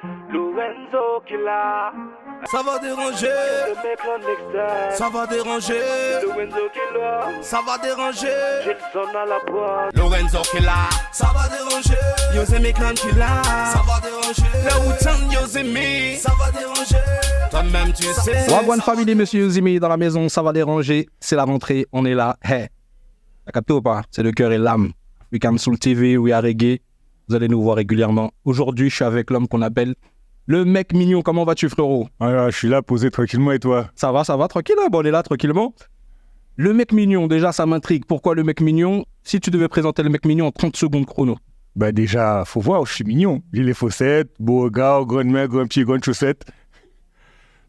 Lorenzo Killa. Ça va déranger, Le mec en extase. ça va déranger, Lorenzo Killa. ça va déranger. J'ai le son à la poire. Lorenzo Killa, ça va déranger. Yosé Meklan Killa, ça va déranger. Le Wu-Tang Yosé Me, ça va déranger. Toi-même tu sais. Wagwan Family, monsieur Zimi dans la maison, ça va déranger. C'est la rentrée, on est là. Hey, t'as capté ou pas? C'est le cœur et l'âme. We Come Soul TV, We Are Reggae. Vous allez nous voir régulièrement. Aujourd'hui, je suis avec l'homme qu'on appelle le mec mignon. Comment vas-tu, frérot? Ah, je suis là, posé tranquillement, et toi? Ça va, tranquille. Hein, bon, on est là, tranquillement. Le mec mignon, déjà, ça m'intrigue. Pourquoi le mec mignon? Si tu devais présenter le mec mignon en 30 secondes chrono. Bah déjà, faut voir, je suis mignon. J'ai les fossettes, beau regard, grande main, grand pied, grande chaussette.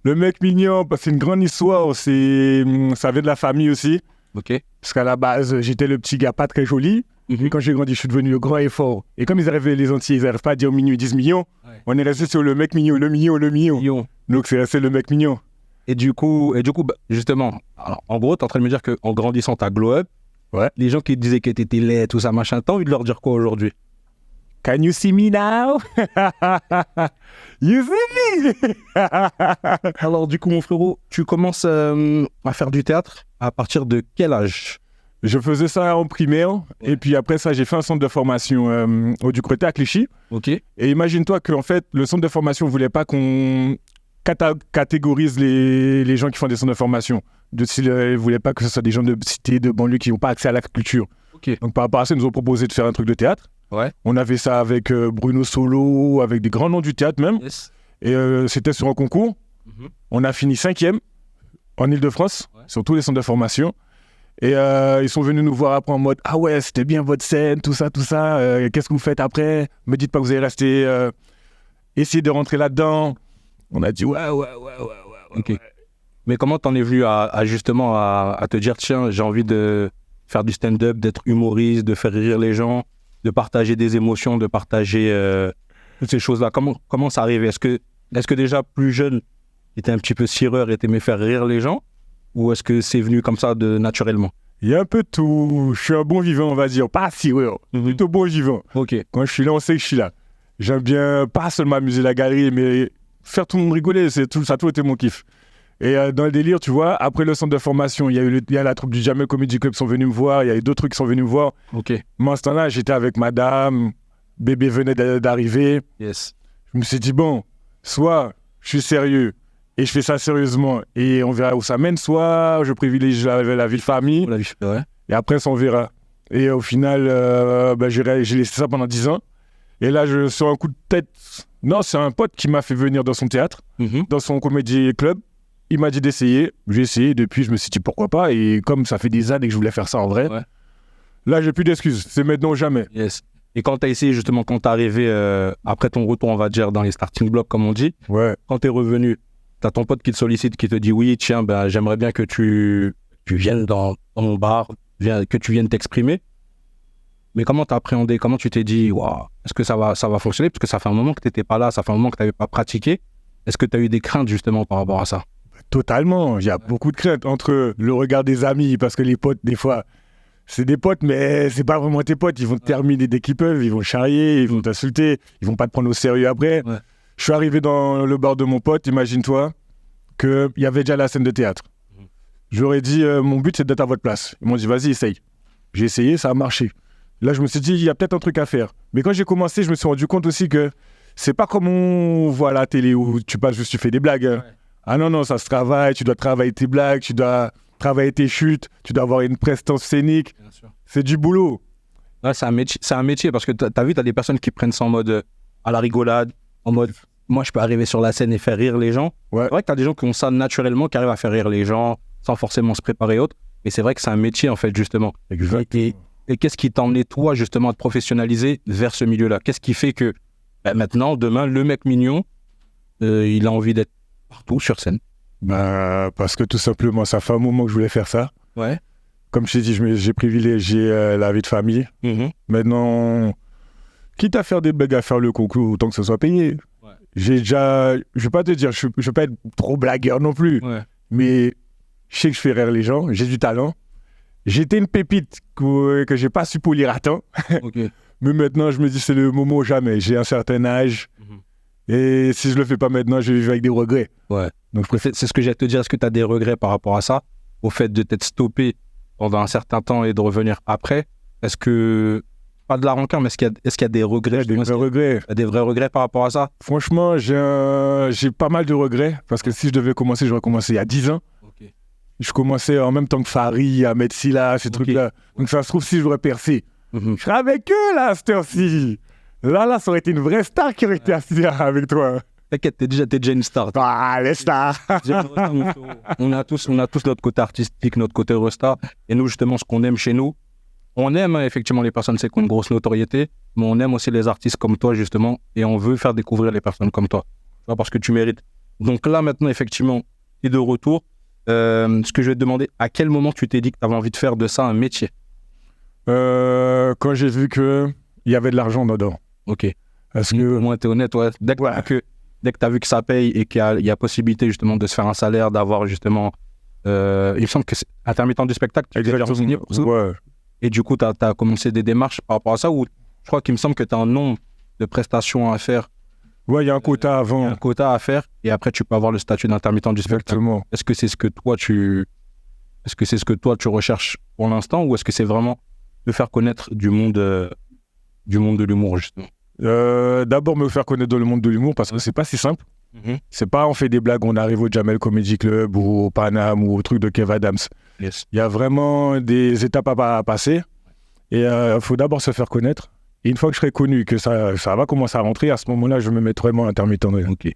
Le mec mignon, bah, c'est une grande histoire, ça vient de la famille aussi. Ok. Parce qu'à la base, j'étais le petit gars pas très joli. Et quand j'ai grandi, je suis devenu le grand et fort. Et comme ils arrivaient, les Antillais, ils n'arrivent pas à dire mignon, ils disent mignon. Ouais. On est resté sur le mec mignon, le mignon. Mignon. Donc c'est resté le mec mignon. Et du coup bah, justement, alors, en gros, t'es en train de me dire qu'en grandissant, t'as glow up. Ouais. Les gens qui te disaient que t'étais laid, tout ça, machin, t'as envie de leur dire quoi aujourd'hui? Can you see me now? You see me? Alors, du coup, mon frérot, tu commences à faire du théâtre à partir de quel âge? Je faisais ça en primaire, et puis après ça, j'ai fait un centre de formation au Ducretet à Clichy. Ok. Et imagine-toi qu'en fait, le centre de formation ne voulait pas qu'on catégorise les gens qui font des centres de formation. Il ne voulait pas que ce soit des gens de cité, de banlieue qui n'ont pas accès à la culture. Ok. Donc par rapport à ça, ils nous ont proposé de faire un truc de théâtre. Ouais. On avait ça avec Bruno Solo, avec des grands noms du théâtre même. Yes. Et c'était sur un concours. On a fini 5e en Ile-de-France, sur tous les centres de formation. Et ils sont venus nous voir après en mode « Ah ouais, c'était bien votre scène, tout ça. Qu'est-ce que vous faites après? Me dites pas que vous allez rester... essayer de rentrer là-dedans. » On a dit « Ouais. Ok. Mais comment t'en es venu justement à te dire « Tiens, j'ai envie de faire du stand-up, d'être humoriste, de faire rire les gens, de partager des émotions, de partager toutes ces choses-là. » Comment ça arrivait? Est-ce que déjà plus jeune, t'étais un petit peu cireur et t'aimais faire rire les gens? Ou est-ce que c'est venu comme ça naturellement? Il y a un peu de tout. Je suis un bon vivant, on va dire. Pas si, ouais. Plutôt bon vivant. Ok. Quand je suis là, on sait que je suis là. J'aime bien pas seulement amuser la galerie, mais faire tout le monde rigoler. Ça a toujours été mon kiff. Et dans le délire, tu vois, après le centre de formation, il y a la troupe du Jamel Comedy Club qui sont venus me voir. Il y a eu d'autres trucs qui sont venus me voir. Ok. Moi, à ce temps-là, j'étais avec madame. Bébé venait d'arriver. Yes. Je me suis dit, bon, soit je suis sérieux et je fais ça sérieusement et on verra où ça mène, soit je privilégie la vie de famille et après ça on verra. Et au final, j'ai laissé ça pendant 10 ans. Et là, sur un coup de tête, non, c'est un pote qui m'a fait venir dans son théâtre, dans son comédie club. Il m'a dit d'essayer. J'ai essayé. Depuis, je me suis dit pourquoi pas. Et comme ça fait des années que je voulais faire ça en vrai, là, j'ai plus d'excuses. C'est maintenant ou jamais. Yes. Et quand tu as essayé, justement, quand tu es arrivé, après ton retour, on va dire, dans les starting blocks, comme on dit, quand tu es revenu, tu as ton pote qui te sollicite, qui te dit « Oui, tiens, j'aimerais bien que tu viennes dans mon bar, que tu viennes t'exprimer. » Mais comment tu as appréhendé? Comment tu t'es dit « Waouh, est-ce que ça va fonctionner ?» Parce que ça fait un moment que tu n'étais pas là, ça fait un moment que tu n'avais pas pratiqué. Est-ce que tu as eu des craintes, justement, par rapport à ça? Totalement. Il y a beaucoup de craintes entre le regard des amis, parce que les potes, des fois... C'est des potes, mais c'est pas vraiment tes potes. Ils vont te terminer dès qu'ils peuvent, ils vont charrier, ils vont t'insulter, ils vont pas te prendre au sérieux après. Ouais. Je suis arrivé dans le bar de mon pote, imagine-toi, qu'il y avait déjà la scène de théâtre. J'aurais dit, mon but c'est d'être à votre place. Ils m'ont dit, vas-y, essaye. J'ai essayé, ça a marché. Là, je me suis dit, il y a peut-être un truc à faire. Mais quand j'ai commencé, je me suis rendu compte aussi que c'est pas comme on voit à la télé où tu passes juste, tu fais des blagues. Hein. Ouais. Ah non, ça se travaille, tu dois travailler tes blagues, tu dois... travailler tes chutes, tu dois avoir une prestance scénique. C'est du boulot. Ouais, c'est un métier parce que t'as vu, t'as des personnes qui prennent ça en mode à la rigolade, en mode moi je peux arriver sur la scène et faire rire les gens. Ouais. C'est vrai que t'as des gens qui ont ça naturellement, qui arrivent à faire rire les gens sans forcément se préparer et autres. Mais c'est vrai que c'est un métier en fait justement. Exactement. Et qu'est-ce qui t'a emmené toi justement à te professionnaliser vers ce milieu-là? Qu'est-ce qui fait que maintenant, demain, le mec mignon, il a envie d'être partout sur scène? Parce que tout simplement, ça fait un moment que je voulais faire ça. Ouais. Comme je t'ai dit, j'ai privilégié la vie de famille. Maintenant, quitte à faire des blagues, à faire le concours, autant que ça soit payé. Ouais. Je vais pas te dire, je vais pas être trop blagueur non plus. Ouais. Mais je sais que je fais rire les gens, j'ai du talent. J'étais une pépite que j'ai pas su polir à temps. Okay. Mais maintenant, je me dis, c'est le moment ou jamais. J'ai un certain âge. Et si je le fais pas maintenant, je vais vivre avec des regrets. Ouais. Donc, je préfère... C'est ce que j'allais te dire. Est-ce que tu as des regrets par rapport à ça, au fait de t'être stoppé pendant un certain temps et de revenir après? Est-ce que, pas de la rancœur, mais est-ce qu'il y a des regrets? Des vrais regrets. Des vrais regrets par rapport à ça? Franchement, j'ai pas mal de regrets parce que si je devais commencer, j'aurais commencé il y a 10 ans. Ok. Je commençais en même temps que Farid, Ahmed Silla, ces trucs-là. Donc ça se trouve, si j'aurais percé, je serais avec eux là, à cette heure-ci. Là, ça aurait été une vraie star qui aurait été assise avec toi. T'inquiète, t'es déjà une star. Ah, les stars. On a tous notre côté artistique, notre côté resta. Et nous, justement, ce qu'on aime chez nous, on aime effectivement les personnes qui ont une grosse notoriété, mais on aime aussi les artistes comme toi, justement, et on veut faire découvrir les personnes comme toi. Tu vois, parce que tu mérites. Donc là, maintenant, effectivement, tu es de retour. Ce que je vais te demander, à quel moment tu t'es dit que tu avais envie de faire de ça un métier? Quand j'ai vu qu'il y avait de l'argent dedans. Ok. Parce que... Moi, t'es honnête, ouais. Dès que tu as vu que ça paye et qu'il y a possibilité justement de se faire un salaire, d'avoir justement... il me semble que c'est intermittent du spectacle. Tu t'es déjà renseigné pour ça. Ouais. Et du coup, tu as commencé des démarches par rapport à ça, ou je crois qu'il me semble que tu as un nombre de prestations à faire. Ouais, il y a un quota avant. Un quota à faire, et après, tu peux avoir le statut d'intermittent du spectacle. Exactement. Est-ce que c'est ce que toi, tu recherches pour l'instant, ou est-ce que c'est vraiment de faire connaître du monde de l'humour, justement? D'abord, me faire connaître dans le monde de l'humour, parce que c'est pas si simple. C'est pas on fait des blagues, on arrive au Jamel Comedy Club ou au Paname ou au truc de Kev Adams. Yes. Il y a vraiment des étapes à passer et il faut d'abord se faire connaître. Et une fois que je serai connu, que ça va commencer à rentrer, à ce moment-là, je me mettrai vraiment intermittent. Ok.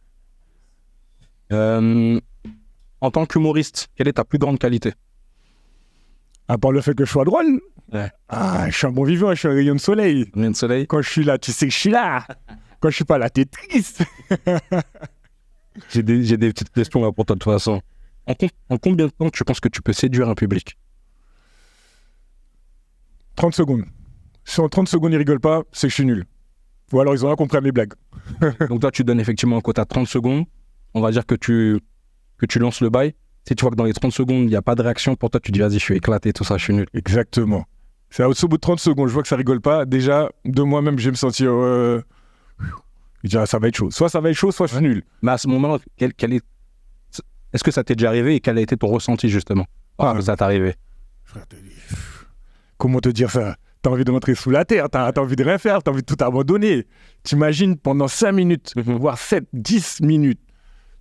En tant qu'humoriste, quelle est ta plus grande qualité? À part le fait que je sois drôle, Ouais. je suis un bon vivant, je suis un rayon de soleil. Rayon de soleil. Quand je suis là, tu sais que je suis là. Quand je suis pas là, t'es triste. J'ai des petites questions là pour toi de toute façon. En combien de temps tu penses que tu peux séduire un public? 30 secondes. Si en 30 secondes ils rigolent pas, c'est que je suis nul. Ou alors ils ont rien compris à mes blagues. Donc toi tu donnes effectivement un quota 30 secondes. On va dire que tu lances le bail. Si tu vois que dans les 30 secondes il n'y a pas de réaction, pour toi tu dis vas-y je suis éclaté, tout ça, je suis nul. Exactement. C'est au bout de 30 secondes, je vois que ça rigole pas. Déjà, de moi-même, je vais me sentir... je dirais ça va être chaud. Soit ça va être chaud, soit je suis nul. Mais à ce moment-là, est-ce que ça t'est déjà arrivé et quel a été ton ressenti justement que ça t'est arrivé? Comment te dire ça? T'as envie de rentrer sous la terre, t'as envie de rien faire, t'as envie de tout abandonner. T'imagines pendant 5 minutes, voire 7, 10 minutes,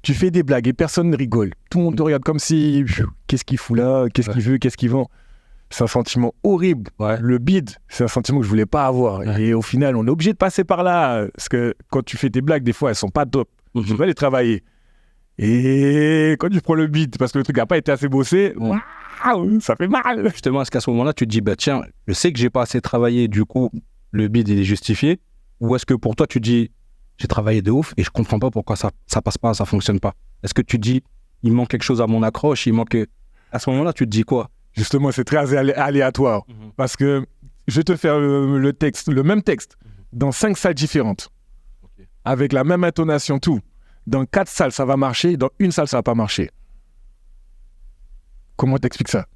tu fais des blagues et personne ne rigole. Tout le monde te regarde comme si... Qu'est-ce qu'il fout là? Qu'est-ce qu'il veut? Qu'est-ce qu'il vend? C'est un sentiment horrible. Ouais. Le bide, c'est un sentiment que je voulais pas avoir. Ouais. Et au final, on est obligé de passer par là. Parce que quand tu fais tes blagues, des fois, elles sont pas top. Tu vas les travailler. Et quand tu prends le bide, parce que le truc n'a pas été assez bossé, waouh, ça fait mal. Justement, est-ce qu'à ce moment-là, tu te dis, bah tiens, je sais que j'ai pas assez travaillé, du coup, le bide, il est justifié? Ou est-ce que pour toi, tu te dis, j'ai travaillé de ouf et je comprends pas pourquoi ça passe pas, ça fonctionne pas? Est-ce que tu te dis, il manque quelque chose à mon accroche, il manque... À ce moment-là, tu te dis quoi? Justement, c'est très aléatoire. Parce que je vais te faire le même texte, dans 5 salles différentes, avec la même intonation, tout. Dans 4 salles, ça va marcher, dans une salle, ça va pas marcher. Comment t'expliques ça?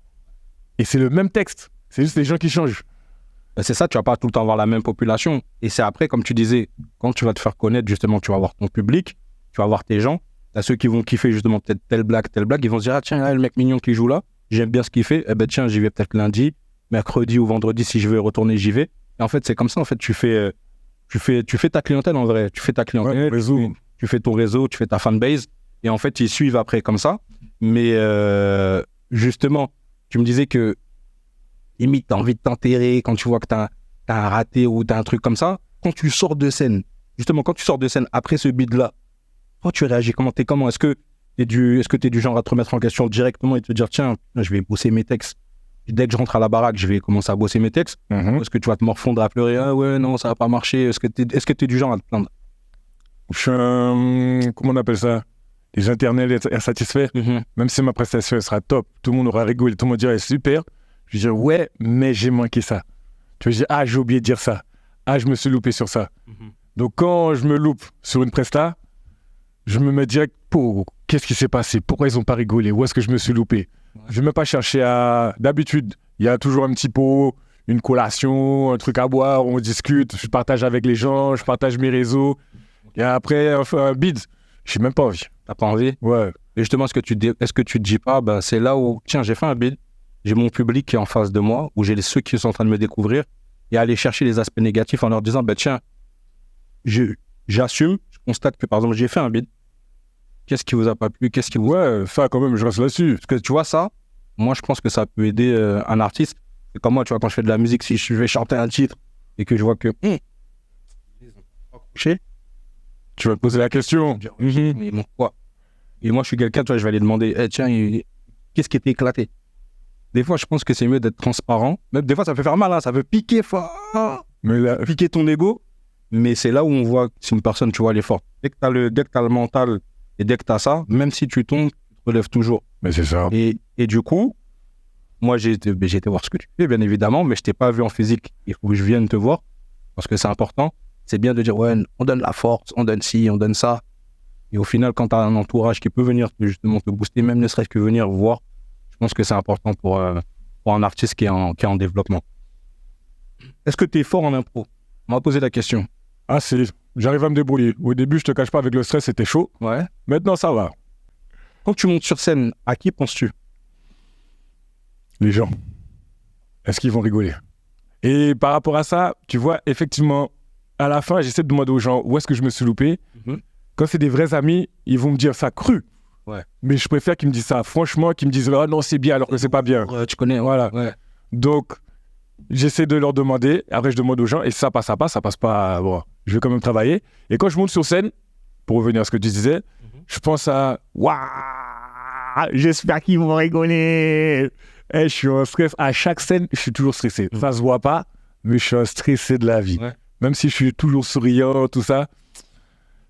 Et c'est le même texte, c'est juste les gens qui changent. Ben c'est ça, tu vas pas tout le temps avoir la même population. Et c'est après, comme tu disais, quand tu vas te faire connaître, justement, tu vas avoir ton public, tu vas avoir tes gens, t'as ceux qui vont kiffer justement peut-être telle blague, ils vont se dire, ah tiens, là, le mec mignon qui joue là, j'aime bien ce qu'il fait, eh ben tiens, j'y vais peut-être lundi, mercredi ou vendredi, si je veux retourner, j'y vais. Et en fait, c'est comme ça, en fait, tu fais ta clientèle en vrai, tu fais ta clientèle, tu fais ton réseau, tu fais ta fanbase, et en fait, ils suivent après comme ça. Mais justement, tu me disais que limite, t'as envie de t'enterrer quand tu vois que t'as un raté ou t'as un truc comme ça. Quand tu sors de scène, justement, quand tu sors de scène après ce bide-là, toi, tu réagis comment? T'es comment? Est-ce que t'es du genre à te remettre en question directement et te dire, tiens, je vais bosser mes textes. Dès que je rentre à la baraque, je vais commencer à bosser mes textes. Ou est-ce que tu vas te morfondre à pleurer? Ah ouais, non, ça va pas marcher. Est-ce que t'es du genre à te plaindre? Je suis un... Comment on appelle ça? Les internels insatisfaits. Même si ma prestation elle sera top, tout le monde aura rigolé, tout le monde dirait super. Je vais dire ouais, mais j'ai manqué ça. Tu vas dire ah, j'ai oublié de dire ça. Ah, je me suis loupé sur ça. Donc quand je me loupe sur une presta, je me mets direct qu'est-ce qui s'est passé? Pourquoi ils n'ont pas rigolé? Où est-ce que je me suis loupé? Je ne vais même pas chercher à... D'habitude, il y a toujours un petit pot, une collation, un truc à boire, on discute, je partage avec les gens, je partage mes réseaux. Et après, un bid, j'ai même pas envie. T'as pas envie? Ouais. Et justement, est-ce que tu te dis pas, bah, c'est là où, tiens, j'ai fait un bid, j'ai mon public qui est en face de moi, où j'ai ceux qui sont en train de me découvrir, et aller chercher les aspects négatifs en leur disant, bah, tiens, j'assume, je constate que, par exemple, j'ai fait un bid. Qu'est-ce qui vous a pas plu? Qu'est-ce qui vous... Ouais, ça, quand même, je reste là-dessus. Parce que tu vois ça, moi, je pense que ça peut aider un artiste. C'est comme moi, tu vois, quand je fais de la musique, si je vais chanter un titre et que je vois que... Tu vas te poser la question. Mais bon, quoi? Et moi, je suis quelqu'un, tu vois, je vais aller demander, tiens, qu'est-ce qui était éclaté? Des fois, je pense que c'est mieux d'être transparent. Même des fois, ça peut faire mal, hein, ça peut piquer fort. Mais là, Piquer ton ego. Mais c'est là où on voit si une personne, tu vois, elle est forte. Dès que tu as le mental et dès que tu as ça, même si tu tombes, tu te relèves toujours. mais c'est ça. Et du coup, moi, j'ai été voir ce que tu fais, bien évidemment, mais je t'ai pas vu en physique. Il faut que je vienne te voir, parce que c'est important. C'est bien de dire, ouais, on donne la force, on donne ci, on donne ça. Et au final, quand tu as un entourage qui peut venir justement te booster, même ne serait-ce que venir voir, je pense que c'est important pour un artiste qui est en développement. Est-ce que tu es fort en impro? On m'a posé la question. Ah, j'arrive à me débrouiller. Au début, je te cache pas, avec le stress, c'était chaud. Ouais. Maintenant, ça va. Quand tu montes sur scène, à qui penses-tu? Les gens. Est-ce qu'ils vont rigoler? Et par rapport à ça, tu vois, effectivement, à la fin, j'essaie de demander aux gens où est-ce que je me suis loupé. Quand c'est des vrais amis, ils vont me dire ça cru. Ouais. Mais je préfère qu'ils me disent ça franchement, qu'ils me disent ah non, c'est bien alors que c'est pas bien. Tu connais, Voilà. Ouais. Donc, j'essaie de leur demander. Après, je demande aux gens et si ça passe pas. Bon, je vais quand même travailler. Et quand je monte sur scène, pour revenir à ce que tu disais, je pense à waouh, j'espère qu'ils vont rigoler. Je suis en stress. À chaque scène, je suis toujours stressé. Ça se voit pas, mais je suis un stressé de la vie. Ouais. Même si je suis toujours souriant, tout ça,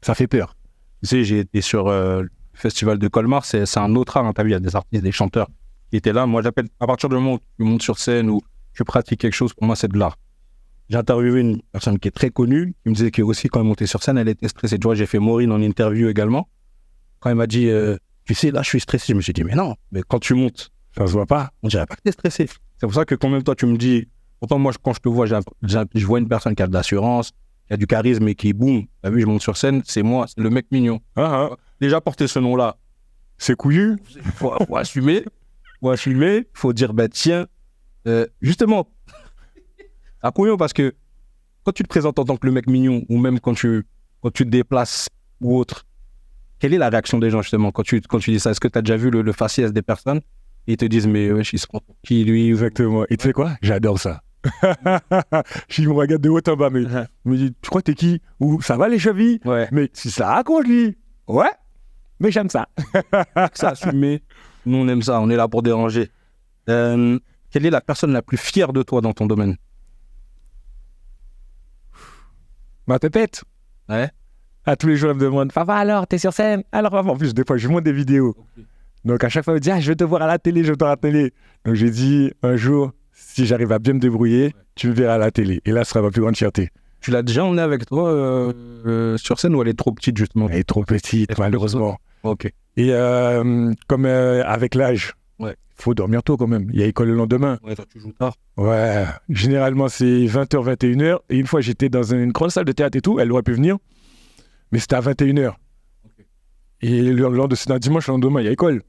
ça fait peur. Tu sais, j'ai été sur le festival de Colmar, c'est un autre art, hein, t'as vu, il y a des artistes, des chanteurs qui étaient là. Moi, j'appelle, à partir du moment où tu montes sur scène ou tu pratiques quelque chose, pour moi, c'est de l'art. J'ai interviewé une personne qui est très connue, qui me disait que aussi quand elle montait sur scène, elle était stressée. Tu vois, j'ai fait Maureen en interview également. Quand elle m'a dit, tu sais, là, je suis stressé, je me suis dit, mais non, mais quand tu montes, ça se voit pas. on dirait pas que t'es stressé. C'est pour ça que quand même toi, tu me dis, pourtant, moi, quand je te vois, je vois une personne qui a de l'assurance, qui a du charisme et qui, boum, t'as vu, je monte sur scène, c'est moi, c'est le mec mignon. Déjà, porter ce nom-là, c'est couillu. faut assumer. Faut dire, bah tiens, justement, à couillon, parce que quand tu te présentes en tant que le mec mignon, ou même quand tu te déplaces ou autre, quelle est la réaction des gens, justement, quand tu dis ça? Est-ce que tu as déjà vu le faciès des personnes et ils te disent, mais wesh, il se prend pour qui, lui? Exactement. Et tu sais quoi? J'adore ça. Je me regarde de haut en bas, mais je me dis, tu crois que t'es qui? Ou ça va les chevilles? Ouais. Mais si ça raconte, lui. Ouais, mais j'aime ça. Ça, assumer. Nous, on aime ça, on est là pour déranger. Quelle est la personne la plus fière de toi dans ton domaine? Ma pépette. Ouais. À tous les jours, elle me demande, papa, alors, t'es sur scène? Alors, papa, en plus, des fois, je monte des vidéos. Okay. Donc, à chaque fois, elle me dit, je vais te voir à la télé, je vais te voir à la télé. Donc, j'ai dit, un jour, si j'arrive à bien me débrouiller, tu me verras à la télé. Et là, ce sera ma plus grande fierté. Tu l'as déjà emmenée avec toi sur scène ou elle est trop petite, justement? Elle est trop petite, malheureusement. Ok. Et comme avec l'âge, il faut dormir tôt quand même. Il y a école le lendemain. Ouais, toi, tu joues tard. Ouais, généralement, c'est 20h, 21h. Et une fois, j'étais dans une grande salle de théâtre et tout. Elle aurait pu venir, mais c'était à 21h. Okay. Et c'est un dimanche, le lendemain, il y a école.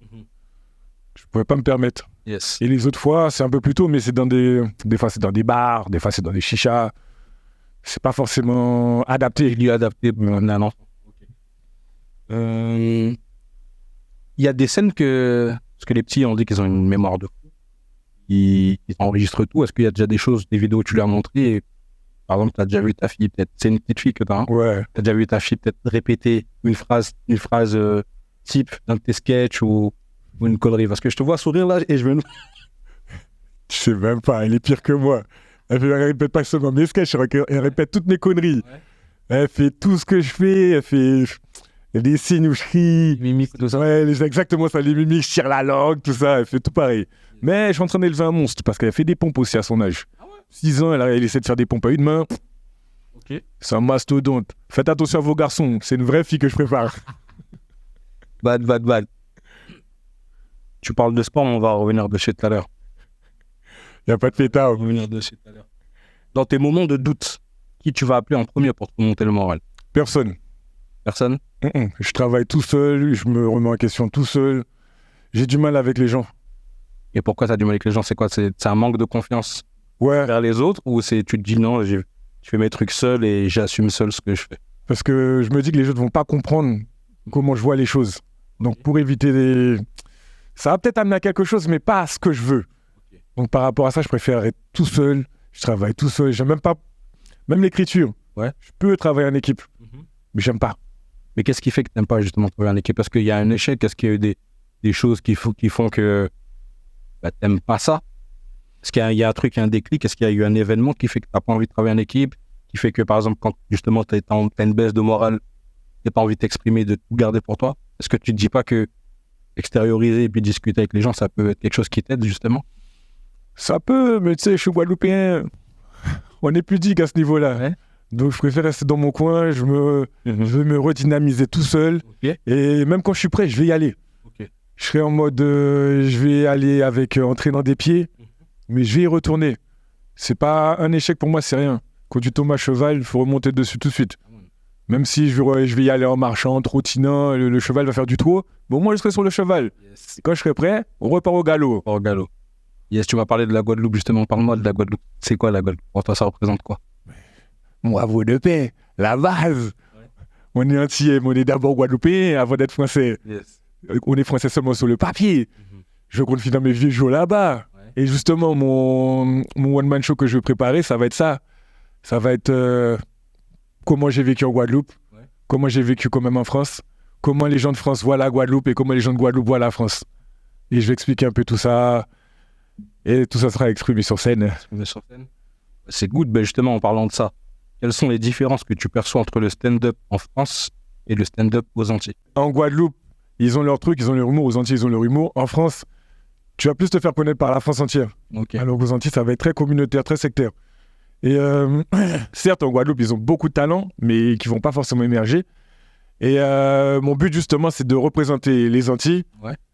Je ne pouvais pas me permettre. Yes. Et les autres fois, c'est un peu plus tôt, mais c'est dans des fois, c'est dans des bars, des fois, c'est dans des chichas. C'est pas forcément adapté. Il est adapté pour un enfant. Il y a des scènes parce que les petits, on dit qu'ils ont une mémoire de fou. Ils enregistrent tout. Est-ce qu'il y a déjà des vidéos que tu leur as montrées et, par exemple, tu as déjà vu ta fille, peut-être, c'est une petite fille que tu as. Ouais. Tu as déjà vu ta fille peut-être répéter une phrase type dans tes sketchs ou une connerie. Parce que je te vois sourire là et je me... Tu sais même pas, elle est pire que moi. Elle répète pas seulement mes sketchs, elle répète toutes mes conneries. Ouais. Elle fait tout ce que je fais, elle fait des signes où je crie. Mimiques, tout ça. Ouais, exactement ça, les mimiques, je tire la langue, tout ça, elle fait tout pareil. Mais je suis en train d'élever un monstre parce qu'elle a fait des pompes aussi à son âge. 6 ans, elle essaie de faire des pompes à une main. Okay. C'est un mastodonte. Faites attention à vos garçons, c'est une vraie fille que je prépare. Bad. Tu parles de sport, on va revenir dessus tout à l'heure. Il n'y a pas de pétard. On va revenir dessus tout à l'heure. Dans tes moments de doute, qui tu vas appeler en premier pour te monter le moral? Personne. personne? Je travaille tout seul, je me remets en question tout seul. J'ai du mal avec les gens. Et pourquoi tu as du mal avec les gens? C'est quoi? C'est un manque de confiance Ouais, vers les autres ou tu te dis non, je fais mes trucs seul et j'assume seul ce que je fais? parce que je me dis que les autres vont pas comprendre comment je vois les choses. Donc pour éviter des... Ça va peut-être amener à quelque chose, mais pas à ce que je veux. Donc par rapport à ça, je préfère être tout seul. Je travaille tout seul. J'aime même pas... Même l'écriture. Ouais. Je peux travailler en équipe, mais j'aime pas. Mais qu'est-ce qui fait que tu n'aimes pas justement travailler en équipe? Parce qu'il y a un échec, est-ce qu'il y a eu des choses qui font que tu n'aimes pas ça? Est-ce qu'il y a un truc, il y a un déclic? Est-ce qu'il y a eu un événement qui fait que tu n'as pas envie de travailler en équipe? Qui fait que par exemple, quand justement tu as une baisse de morale, tu n'as pas envie de t'exprimer, de tout garder pour toi? Est-ce que tu ne te dis pas que extérioriser et puis discuter avec les gens, ça peut être quelque chose qui t'aide justement? Ça peut, mais tu sais, je suis guadeloupéen. On est pudique à ce niveau-là. Ouais. Donc je préfère rester dans mon coin, je veux me redynamiser tout seul. Ok. Et même quand je suis prêt, je vais y aller. Ok. Je serai en mode, je vais aller avec entraînant des pieds, mais je vais y retourner. C'est pas un échec pour moi, c'est rien. Quand tu tombes à cheval, il faut remonter dessus tout de suite. Même si je vais y aller en marchant, en trottinant, le cheval va faire du trot, mais au moins je serai sur le cheval. Yes. Et quand je serai prêt, on repart au galop. Au galop. Yes, tu m'as parlé de la Guadeloupe justement. Parle-moi de la Guadeloupe. C'est quoi la Guadeloupe? Pour toi, ça représente quoi? Mon havre de paix, la base. Ouais. On est antillais, mais on est d'abord guadeloupéen avant d'être français. Yes. On est français seulement sur le papier. Je confie dans mes vieux jours là-bas. Ouais. Et justement, mon one-man show que je vais préparer, ça va être ça. Ça va être comment j'ai vécu en Guadeloupe, comment j'ai vécu quand même en France, comment les gens de France voient la Guadeloupe et comment les gens de Guadeloupe voient la France. Et je vais expliquer un peu tout ça. Et tout ça sera exprimé sur scène. C'est good. Ben justement, en parlant de ça, quelles sont les différences que tu perçois entre le stand-up en France et le stand-up aux Antilles? En Guadeloupe, ils ont leur truc, ils ont leur humour. Aux Antilles, ils ont leur humour. En France, tu vas plus te faire connaître par la France entière. Okay. Alors qu'aux Antilles, ça va être très communautaire, très sectaire. Et certes, en Guadeloupe, ils ont beaucoup de talent, mais qui vont pas forcément émerger. Et mon but, justement, c'est de représenter les Antilles,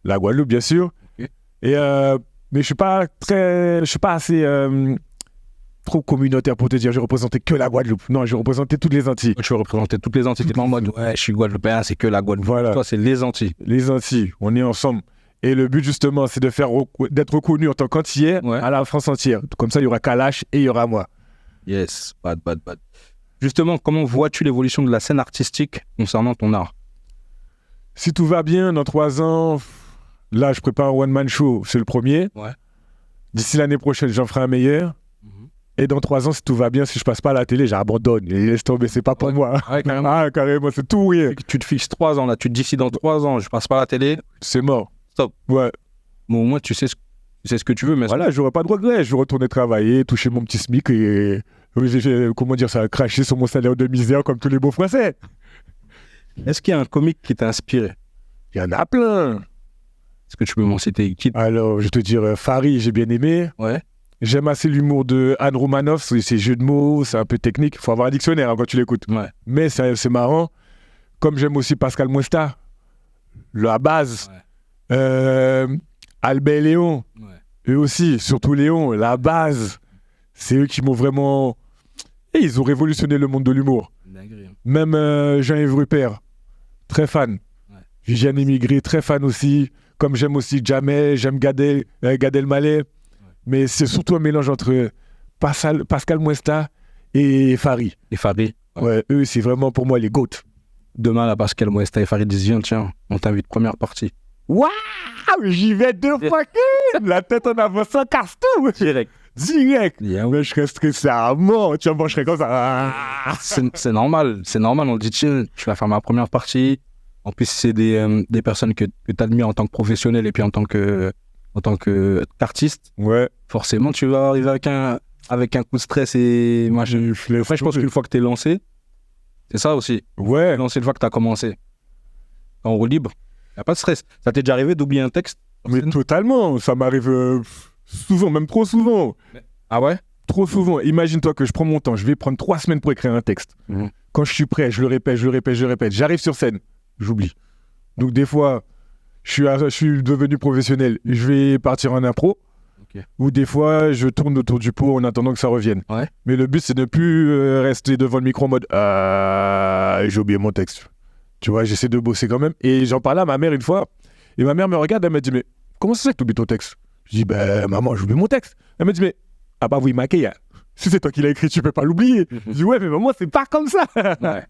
la Guadeloupe, bien sûr. Okay. Et, mais je suis pas assez trop communautaire pour te dire, je vais représenter que la Guadeloupe. Non, je vais représenter toutes les Antilles. Tu veux représenter toutes les Antilles. T'es pas en mode, ouais, je suis Guadeloupéen, c'est que la Guadeloupe. Voilà. Toi, c'est les Antilles. Les Antilles, on est ensemble. Et le but, justement, c'est de d'être reconnu en tant qu'Antillais à la France entière. Comme ça, il y aura Kalash et il y aura moi. Yes, bad. Justement, comment vois-tu l'évolution de la scène artistique concernant ton art? Si tout va bien, dans 3 ans, là, je prépare un one-man show, c'est le premier. Ouais. D'ici l'année prochaine, j'en ferai un meilleur. Et dans 3 ans, si tout va bien, si je passe pas à la télé, j'abandonne. Et laisse tomber, c'est pas pour moi. Ouais, carrément. Ah, carrément, c'est tout ou rien. Tu te fixes 3 ans là, tu te dis si dans 3 ans je passe pas à la télé, C'est mort. stop. Ouais. Bon, au moins tu sais ce que tu veux, mais Voilà, j'aurai pas de regrets. Je vais retourner travailler, toucher mon petit SMIC et, comment dire ça, cracher sur mon salaire de misère comme tous les beaux Français. est-ce qu'il y a un comique qui t'a inspiré? Il y en a plein. Est-ce que tu peux m'en citer qui? Alors, je vais te dire, Farid, j'ai bien aimé. Ouais. J'aime assez l'humour de Anne Romanoff, c'est jeux de mots, c'est un peu technique. Il faut avoir un dictionnaire quand tu l'écoutes. Ouais. Mais c'est marrant. Comme j'aime aussi Pascal Muesta, la base. Albert et Léon, eux aussi, surtout Léon, la base. C'est eux qui m'ont vraiment... Et ils ont révolutionné le monde de l'humour. Même Jean-Yves Rupert, très fan. Viviane Émigré, très fan aussi. Comme j'aime aussi Jamel, j'aime Gad Elmaleh. Mais c'est surtout un mélange entre Pascal Muesta et Farid. Et Farid. Ouais, eux, c'est vraiment pour moi les GOAT. Demain, là, Pascal Muesta et Farid disent, tiens, on t'invite première partie. Waouh, j'y vais 2 fois qu'une. La tête en avant, ça casse tout. Direct. Yeah. Mais je serais stressé à mort. Tu vois, moi, je serais comme ça. C'est normal. On dit, tiens, tu vas faire ma première partie. En plus, c'est des personnes que tu admires en tant que professionnel et puis en tant qu'artiste. Ouais. Forcément, tu vas arriver avec un coup de stress et moi, je pense qu'une fois que tu es lancé, c'est ça aussi. Ouais. Lancé une fois que tu as commencé. En roue libre, il n'y a pas de stress. Ça t'est déjà arrivé d'oublier un texte? Mais totalement. Ça m'arrive souvent, même trop souvent. Ah ouais? Trop souvent. Imagine-toi que je prends mon temps. Je vais prendre 3 semaines pour écrire un texte. Quand je suis prêt, je le répète. J'arrive sur scène. J'oublie. Donc des fois, je suis devenu professionnel. Je vais partir en impro. Okay. Ou des fois, je tourne autour du pot en attendant que ça revienne. Ouais. Mais le but, c'est de ne plus rester devant le micro en mode j'ai oublié mon texte. Tu vois, j'essaie de bosser quand même. Et j'en parlais à ma mère une fois. Et ma mère me regarde, elle me dit, mais comment ça se fait que tu oublies ton texte? Je dis, ben maman, j'oublie mon texte. Elle me dit, mais ah bah oui, Maquet, si c'est toi qui l'as écrit, tu peux pas l'oublier. Je dis, ouais, mais maman, c'est pas comme ça. Ouais.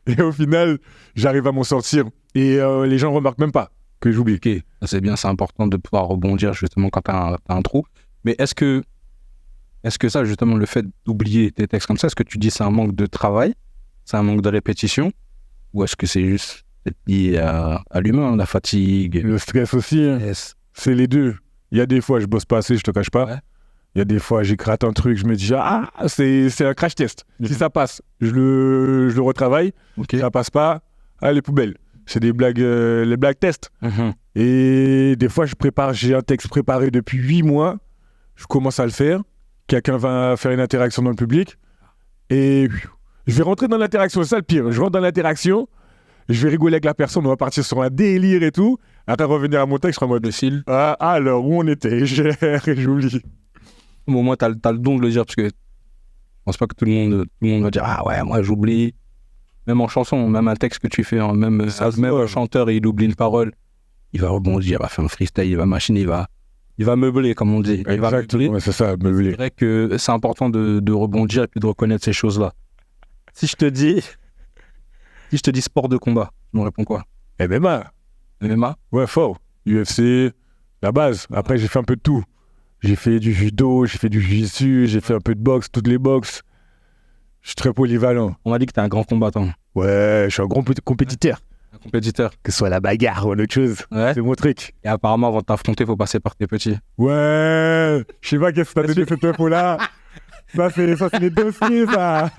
Et au final, j'arrive à m'en sortir. Et les gens ne remarquent même pas que j'oublie. Ok, ça, c'est bien, c'est important de pouvoir rebondir justement quand t'as un trou. Mais est-ce que ça, justement, le fait d'oublier tes textes comme ça, est-ce que tu dis c'est un manque de travail, c'est un manque de répétition, ou est-ce que c'est juste lié à l'humain, la fatigue? Le stress aussi, hein. Yes. C'est les deux. Il y a des fois, je bosse pas assez, je te cache pas. Ouais. Il y a des fois, j'écrate un truc, je me dis, ah, c'est un crash test. Si ça passe, je le retravaille. Ok. Si ça passe pas, les poubelles. C'est des blagues, les blagues tests. Mhm. Et des fois, j'ai un texte préparé depuis 8 mois, je commence à le faire, quelqu'un va faire une interaction dans le public, et je vais rentrer dans l'interaction, c'est ça le pire. Je rentre dans l'interaction, je vais rigoler avec la personne, on va partir sur un délire et tout, après revenir à mon texte, je serai en mode, Docile. ah, alors, où on était? J'oublie. Au moins, t'as le don de le dire, parce que je pense pas que tout le monde va dire ah ouais, moi j'oublie. Même en chanson, même un texte que tu fais, hein, même un chanteur, il oublie une parole, il va rebondir, il va faire un freestyle, il va machiner, il va meubler, comme on dit. Il va meubler. Ouais, c'est ça, meubler. C'est vrai que c'est important de rebondir et puis de reconnaître ces choses-là. Si je te dis sport de combat, tu me réponds quoi? MMA. MMA? Ouais, fort. UFC, la base. Après, j'ai fait un peu de tout. J'ai fait du judo, j'ai fait du jiu-jitsu, j'ai fait un peu de boxe, toutes les boxes. Je suis très polyvalent. On m'a dit que t'es un grand combattant. Ouais, je suis un grand compétiteur. Un compétiteur. Que ce soit la bagarre ou autre chose. Ouais. C'est mon truc. Et apparemment, avant de t'affronter, il faut passer par tes petits. Ouais. Je sais pas qu'est-ce que t'as donné cette info-là. Ça, c'est les dossiers, ça.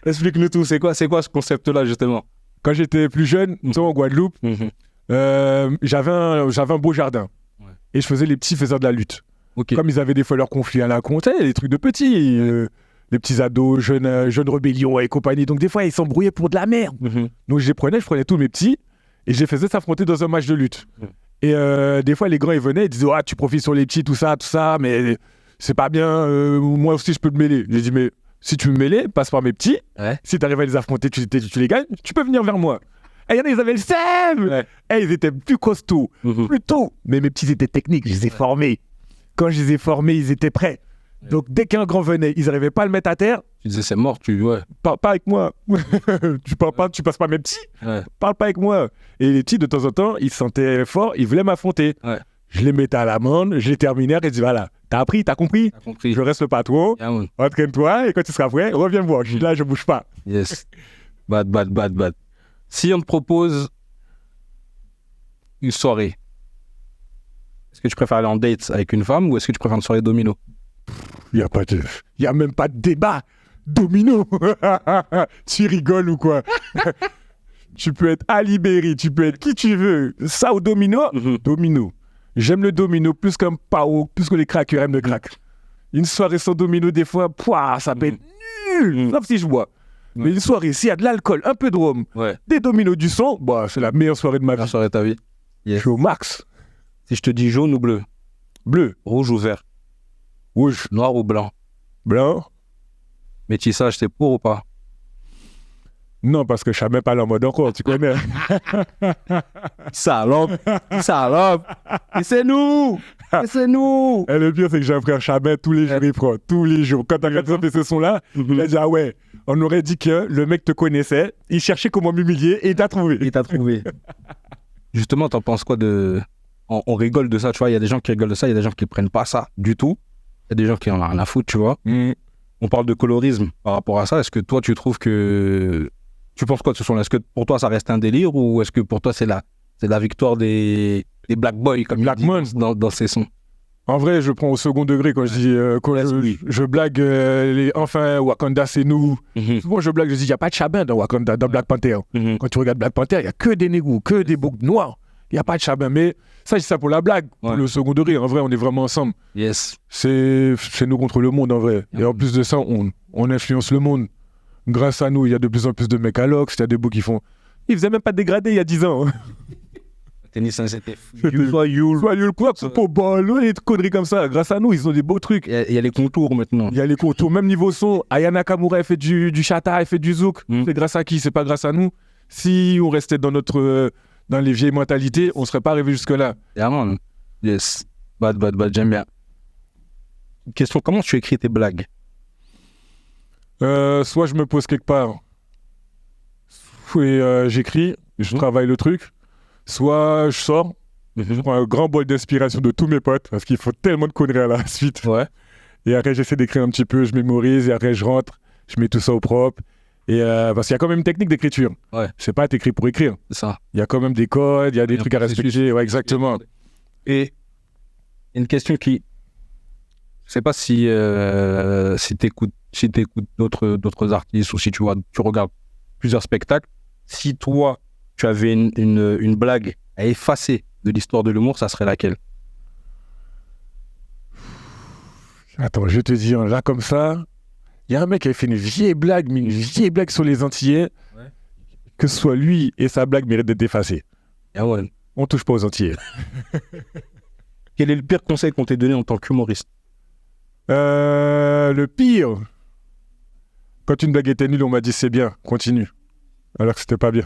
Explique-nous tout. C'est quoi ce concept-là, justement? Quand j'étais plus jeune, tu sais, en Guadeloupe, j'avais un beau jardin. Ouais. Et je faisais les petits faiseurs de la lutte. Okay. Comme ils avaient des fois leurs conflits à la con, tu sais, les trucs de petits, les petits ados, jeunes rébellions et compagnie. Donc des fois, ils s'embrouillaient pour de la merde. Donc je prenais tous mes petits et je les faisais s'affronter dans un match de lutte. Et des fois, les grands, ils venaient, ils disaient « tu profites sur les petits, tout ça, mais c'est pas bien, moi aussi, je peux te mêler. » J'ai dit « mais si tu me mêles, passe par mes petits. Ouais. Si tu arrives à les affronter, tu les gagnes, tu peux venir vers moi. » Et il y en a, ils avaient le seum. Ouais. Et ils étaient plus costauds, plus tôt. Mais mes petits étaient techniques, je les ai formés. Quand je les ai formés, ils étaient prêts. Donc, dès qu'un grand venait, ils n'arrivaient pas à le mettre à terre. Tu disais, c'est mort, ouais. Parle pas avec moi. Tu parles pas, tu passes pas mes petits. Ouais. Parle pas avec moi. Et les petits, de temps en temps, ils se sentaient forts, ils voulaient m'affronter. Ouais. Je les mettais à l'amende, je les terminais et je dis voilà, t'as appris, t'as compris. Je reste le patron, entraîne-toi et quand tu seras prêt, reviens me voir. Je suis là, je bouge pas. Yes. Bad. Si on te propose une soirée, est-ce que tu préfères aller en date avec une femme ou est-ce que tu préfères une soirée domino? Il y a même pas de débat. Domino. Tu rigoles ou quoi? Tu peux être Ali Berry, tu peux être qui tu veux. Ça ou domino? Domino. J'aime le domino plus qu'un pao, plus que les crackers aiment le crack. Une soirée sans domino, des fois, ça peut être nul. Sauf si je bois. Mais une soirée, s'il y a de l'alcool, un peu de rhum, des dominos, du son, c'est la meilleure soirée de ma vie. La soirée de ta vie. Yes. Je suis au max. Si je te dis jaune ou bleu? Bleu. Rouge ou vert? Rouge. Noir ou blanc? Blanc. Métissage, t'es pour ou pas? Non, parce que je ne savais pas la mode encore, tu connais. Salope. Et c'est nous. Et le pire, c'est que j'ai un frère Chabin, tous les jours, il prend. Tous les jours. Quand t'as regardé ce son-là, il a dit, ah ouais, on aurait dit que le mec te connaissait, il cherchait comment m'humilier et il t'a trouvé. Justement, t'en penses quoi de... On rigole de ça, tu vois, il y a des gens qui rigolent de ça, il y a des gens qui prennent pas ça du tout. Il y a des gens qui en ont rien à foutre, tu vois. On parle de colorisme par rapport à ça. Est-ce que toi, tu trouves que... Tu penses quoi de ce son-là? Est-ce que pour toi, ça reste un délire ou est-ce que pour toi, c'est la victoire des Black Boys comme Black Mons dans ces sons? En vrai, je prends au second degré quand je dis... je blague enfin, Wakanda, c'est nous. Souvent, je blague, je dis, il n'y a pas de Chabin dans Wakanda, dans Black Panther. Quand tu regardes Black Panther, il n'y a que des négros, que des boucs noirs. Il n'y a pas de Chabin. Mais ça, je dis ça pour la blague, pour le second degré. En vrai, on est vraiment ensemble. Yes. C'est nous contre le monde, en vrai. Et en plus de ça, on influence le monde. Grâce à nous, il y a de plus en plus de mecs à l'Ox, il y a des beaux qui font... Ils faisaient même pas de dégradé il y a 10 ans. Tennis, c'était... Soit Yul quoi, pour ball, des conneries comme ça. Grâce à nous, ils ont des beaux trucs. Il y a les contours maintenant. Il y a les contours, même niveau son. Aya Nakamura, elle fait du chata, elle fait du zouk. C'est grâce à qui? C'est pas grâce à nous. Si on restait dans dans les vieilles mentalités, on serait pas arrivé jusque-là. Yeah, man. Yes. Bad, j'aime bien. Question, comment tu écris tes blagues? Soit je me pose quelque part et j'écris, je travaille le truc. Soit je sors, je prends un grand bol d'inspiration de tous mes potes parce qu'il faut tellement de conneries à la suite. Ouais. Et après, j'essaie d'écrire un petit peu, je mémorise et après, je rentre, je mets tout ça au propre. Et parce qu'il y a quand même une technique d'écriture. Ouais. C'est pas t'écris pour écrire. C'est ça. Il y a quand même des codes, il y a des trucs à respecter. Ouais, exactement. Et une question qui... Je sais pas si t'écoutes d'autres artistes ou si tu regardes plusieurs spectacles. Si toi, tu avais une blague à effacer de l'histoire de l'humour, ça serait laquelle? Attends, je vais te dire, là comme ça, il y a un mec qui avait fait une vieille blague sur les Antillais. Ouais. Que ce soit lui et sa blague mérite d'être effacée. Ah ouais. On touche pas aux Antillais. Quel est le pire conseil qu'on t'ait donné en tant qu'humoriste? Le pire, quand une blague était nulle, on m'a dit c'est bien, continue. Alors que c'était pas bien.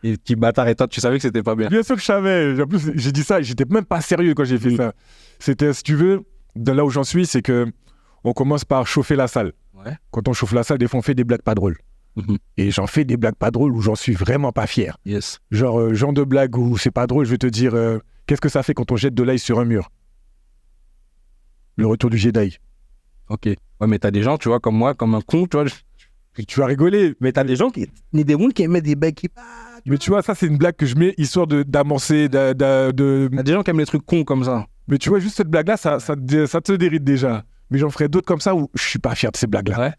Et petit bâtard, et toi, tu savais que c'était pas bien? Bien sûr que je savais. En plus, j'ai dit ça, j'étais même pas sérieux quand j'ai fait ça. C'était, si tu veux, de là où j'en suis, c'est que on commence par chauffer la salle. Ouais. Quand on chauffe la salle, des fois, on fait des blagues pas drôles. Et j'en fais des blagues pas drôles où j'en suis vraiment pas fier. Yes. Genre de blague où c'est pas drôle, je vais te dire, qu'est-ce que ça fait quand on jette de l'ail sur un mur? Le retour du Jedi. Ok. Ouais, mais t'as des gens, tu vois, comme moi, comme un con, tu vois. Tu vas rigoler. Mais t'as des gens des mondes qui aiment des blagues qui... Mais tu vois, ça, c'est une blague que je mets histoire d'amorcer, T'as des gens qui aiment les trucs cons comme ça. Mais tu vois, juste cette blague-là, ça te dérite déjà. Mais j'en ferai d'autres comme ça où je suis pas fier de ces blagues-là. Ouais.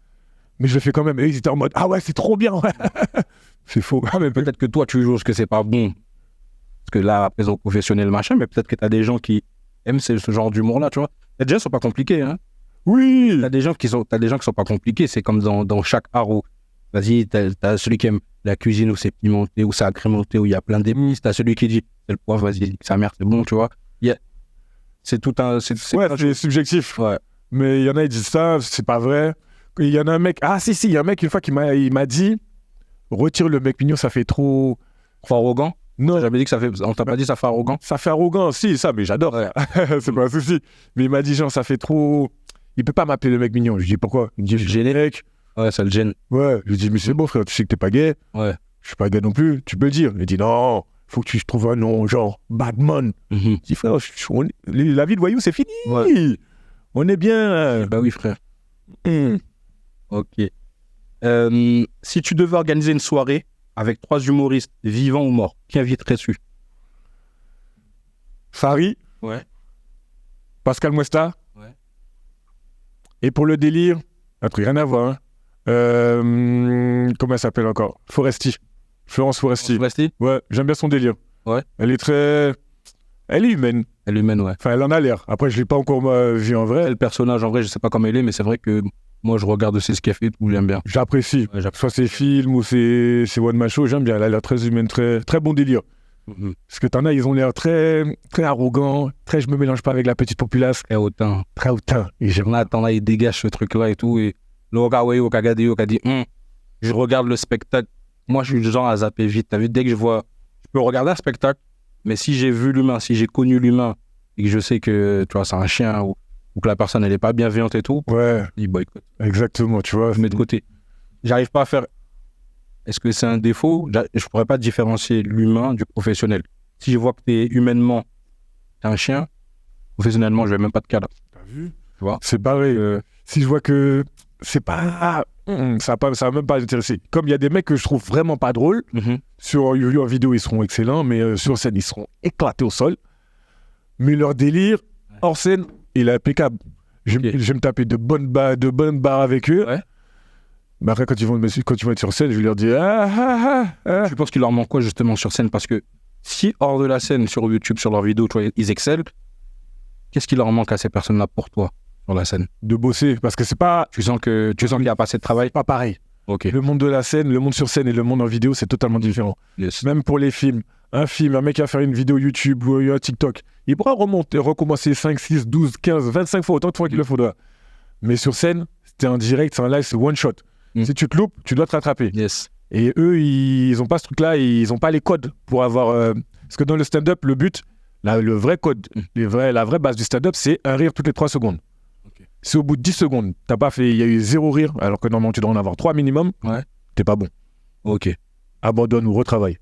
Mais je le fais quand même. Et ils étaient en mode, ah ouais, c'est trop bien. Ouais. C'est faux. Ah, mais peut-être que toi, tu joues que c'est pas bon. Parce que là, après, au professionnel, machin, mais peut-être que t'as des gens qui aiment ce genre d'humour-là, tu vois. Les gens sont pas compliqués, hein. Oui. T'as des gens qui sont pas compliqués. C'est comme dans chaque art où, vas-y, t'as celui qui aime la cuisine où c'est pimenté, où c'est agrémenté, où il y a plein d'épices. T'as celui qui dit, c'est le poivre, vas-y, sa mère, c'est bon, tu vois. C'est tout un... C'est subjectif. Ouais. Mais il y en a, ils disent ça, c'est pas vrai. Il y en a un mec... Ah si, il y a un mec, une fois, il m'a dit, retire le mec mignon, ça fait trop... Trop arrogant? Non. J'avais dit que ça fait... On t'a pas dit ça fait arrogant? Ça fait arrogant, si, ça, mais j'adore. Ouais. C'est pas un souci. Mais il m'a dit, genre, ça fait trop... Il peut pas m'appeler le mec mignon. Je lui dis, pourquoi? Il me dit, générique. Ouais, ça le gêne. Ouais. Je lui dis, mais c'est bon, frère, tu sais que t'es pas gay. Ouais. Je suis pas gay non plus, tu peux le dire. Il dit, non, faut que tu trouves un nom, genre, Badman. Je dis, frère, la vie de voyou, c'est fini. Ouais. On est bien. Bah oui, frère. Ok. Si tu devais organiser une soirée avec 3 humoristes, vivants ou morts, qui inviterais-tu? Fari. Ouais. Pascal Muesta. Ouais. Et pour le délire, un truc rien à voir. Hein. Comment elle s'appelle encore? Foresti. Florence Foresti. Foresti? Ouais, j'aime bien son délire. Ouais. Elle est humaine. Elle est humaine, ouais. Enfin, elle en a l'air. Après, je l'ai pas encore vu en vrai. Le personnage, en vrai, je sais pas comment elle est, mais c'est vrai que moi, je regarde aussi ce qu'elle fait, tout, j'aime bien. J'apprécie. Ouais, soit ses films ou ses one-man show, j'aime bien. Elle a l'air très humaine, très, très bon délire. Parce que t'en as, ils ont l'air très, très arrogants, très je me mélange pas avec la petite populace. Très hautain. Très hautain. Et t'en as, ils dégagent ce truc-là et tout. Et le Kagadeyo qui a dit, je regarde le spectacle. Moi, je suis le genre à zapper vite. T'as vu, dès que je peux regarder un spectacle, mais si j'ai vu l'humain, si j'ai connu l'humain et que je sais que, tu vois, c'est un chien ou que la personne, elle est pas bienveillante et tout, ouais. Il boycotte. Exactement, tu vois. Je mets de côté. J'arrive pas à faire... Est-ce que c'est un défaut? Je pourrais pas différencier l'humain du professionnel. Si je vois que t'es humainement un chien, professionnellement, je vais même pas te cadre. T'as vu? Tu vois? C'est pareil. Si je vois que c'est pas... ça va même pas m'intéresser. Comme il y a des mecs que je trouve vraiment pas drôles, sur YouTube en vidéo, ils seront excellents, mais sur scène, ils seront éclatés au sol. Mais leur délire, hors scène, il est impeccable. Je vais me taper de bonnes barres avec eux. Ouais. Mais après, quand ils vont être sur scène, je vais leur dire Je pense qu'il leur manque quoi justement sur scène? Parce que si hors de la scène, sur YouTube, sur leurs vidéos, tu vois, ils excellent, qu'est-ce qui leur manque à ces personnes-là pour toi sur la scène? De bosser, parce que c'est pas... Tu sens qu'il n'y a pas assez de travail? Pas pareil. Okay. Le monde de la scène, le monde sur scène et le monde en vidéo, c'est totalement différent. Yes. Même pour les films. Un mec qui va faire une vidéo YouTube ou un TikTok, il pourra recommencer 5, 6, 12, 15, 25 fois, autant de fois qu'il le faudra. Mais sur scène, c'était en direct, c'est en live, c'est one shot. Si tu te loupes, tu dois te rattraper. Yes. Et eux, ils ont pas ce truc-là, ils ont pas les codes pour avoir... Parce que dans le stand-up, le but, le vrai code, la vraie base du stand-up, c'est un rire toutes les 3 secondes. Okay. Si au bout de 10 secondes, t'as pas fait, il y a eu 0 rire, alors que normalement tu dois en avoir 3 minimum, t'es pas bon. Ok. Abandonne ou retravaille.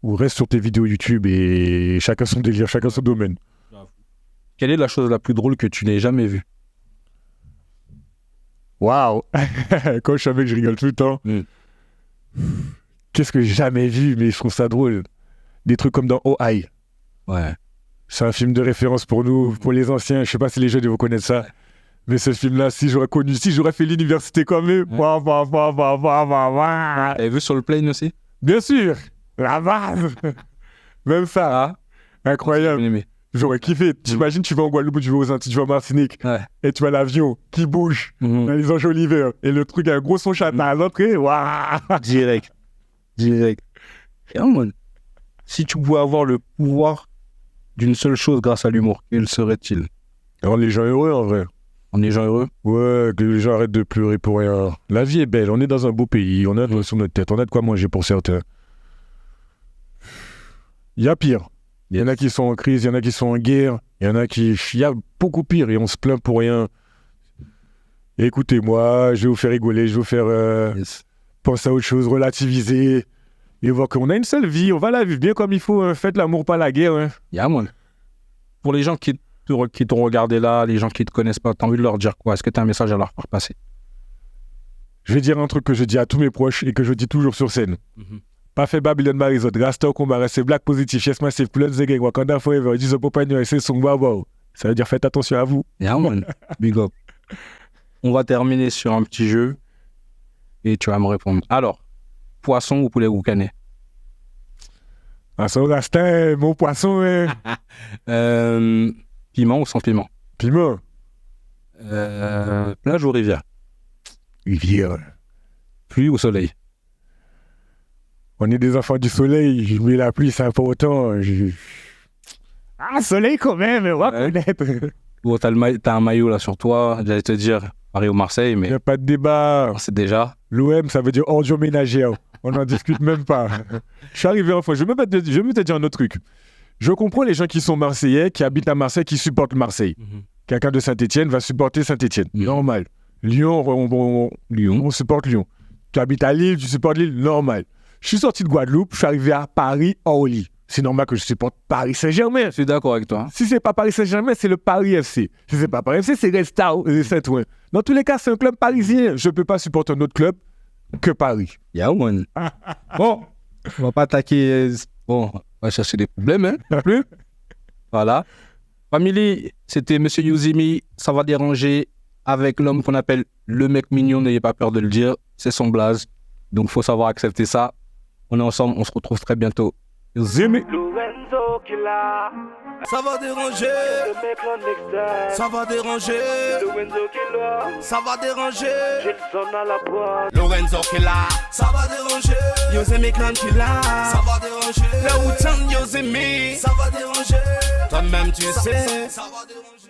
Ou reste sur tes vidéos YouTube et chacun son délire, chacun son domaine. Quelle est la chose la plus drôle que tu n'aies jamais vue? Waouh. Quand je savais que je rigole tout le temps. Qu'est-ce que j'ai jamais vu, mais je trouve ça drôle. Des trucs comme dans Oh-Aïe. Ouais. C'est un film de référence pour nous, pour les anciens. Je sais pas si les jeunes vont connaître ça. Mais ce film-là, si j'aurais fait l'université comme eux. T'avais vu sur le plane aussi? Bien sûr. La base. Même ça, incroyable. J'aurais kiffé. T'imagines, tu vas en Guadeloupe, tu vas aux Antilles, tu vas en Martinique, et tu as l'avion qui bouge dans les enjoliveurs, et le truc a un gros son châtain à l'entrée. Direct. Si tu pouvais avoir le pouvoir d'une seule chose grâce à l'humour, quel serait-il? Rendre les gens heureux, en vrai. Rendre les gens heureux? Ouais, que les gens arrêtent de pleurer pour rien. La vie est belle, on est dans un beau pays, on a de sur notre tête, on a de quoi manger pour certains. Il y a pire. Il y en a qui sont en crise, il y en a qui sont en guerre, il y en a qui... Il y a beaucoup pire et on se plaint pour rien. Écoutez-moi, je vais vous faire rigoler, je vais vous faire penser à autre chose, relativiser et voir qu'on a une seule vie, on va la vivre bien comme il faut. Faites l'amour, pas la guerre. Pour les gens qui t'ont regardé là, les gens qui te connaissent pas, t'as envie de leur dire quoi? Est-ce que t'as un message à leur faire passer? Je vais dire un truc que je dis à tous mes proches et que je dis toujours sur scène. Pas fait Babylon Marisot, Rasta combat, c'est Black Positif, Yes Massive, Plus the Gang, Wakanda Forever, Jesus Popagno, c'est son wow. Ça veut dire faites attention à vous. Big up. On va terminer sur un petit jeu et tu vas me répondre. Alors, poisson ou poulet roucané? Poisson Rasta, mon poisson. Piment ou sans piment? Piment. Plage ou rivière? Rivière. Pluie ou soleil? On est des enfants du soleil, mais la pluie, c'est important. Soleil quand même, on va connaître. Bon, t'as un maillot là sur toi, j'allais te dire Paris ou Marseille, mais... Il n'y a pas de débat. C'est déjà... L'OM, ça veut dire ordure ménagère. On n'en discute même pas. Je suis arrivé en fois, je vais même te dire un autre truc. Je comprends les gens qui sont Marseillais, qui habitent à Marseille, qui supportent Marseille. Quelqu'un de Saint-Etienne va supporter Saint-Etienne. Normal. Lyon, on supporte Lyon. Tu habites à Lille, tu supportes Lille. Normal. Je suis sorti de Guadeloupe, je suis arrivé à Paris, Orly. C'est normal que je supporte Paris Saint-Germain. Je suis d'accord avec toi. Si c'est pas Paris Saint-Germain, c'est le Paris FC. Si c'est pas Paris FC, c'est Red Star Saint-Ouen. Dans tous les cas, c'est un club parisien. Je peux pas supporter un autre club que Paris. Bon, on va pas attaquer... Bon, on va chercher des problèmes, plus. Voilà. Family, c'était Monsieur Youzimi, ça va déranger, avec l'homme qu'on appelle le mec mignon, n'ayez pas peur de le dire, c'est son blaze. Donc, faut savoir accepter ça. On est ensemble, on se retrouve très bientôt. Youzimi. Lorenzo Killa. Ça va déranger. Le mec en next Ça va déranger. Lorenzo Killa. Ça va déranger. J'ai le son à la boîte. Lorenzo Killa. Ça va déranger. Yosemite Clan Killa. Ça va déranger. Le Wu-Tang Yosemite. Ça va déranger. Toi-même tu sais. Ça va déranger.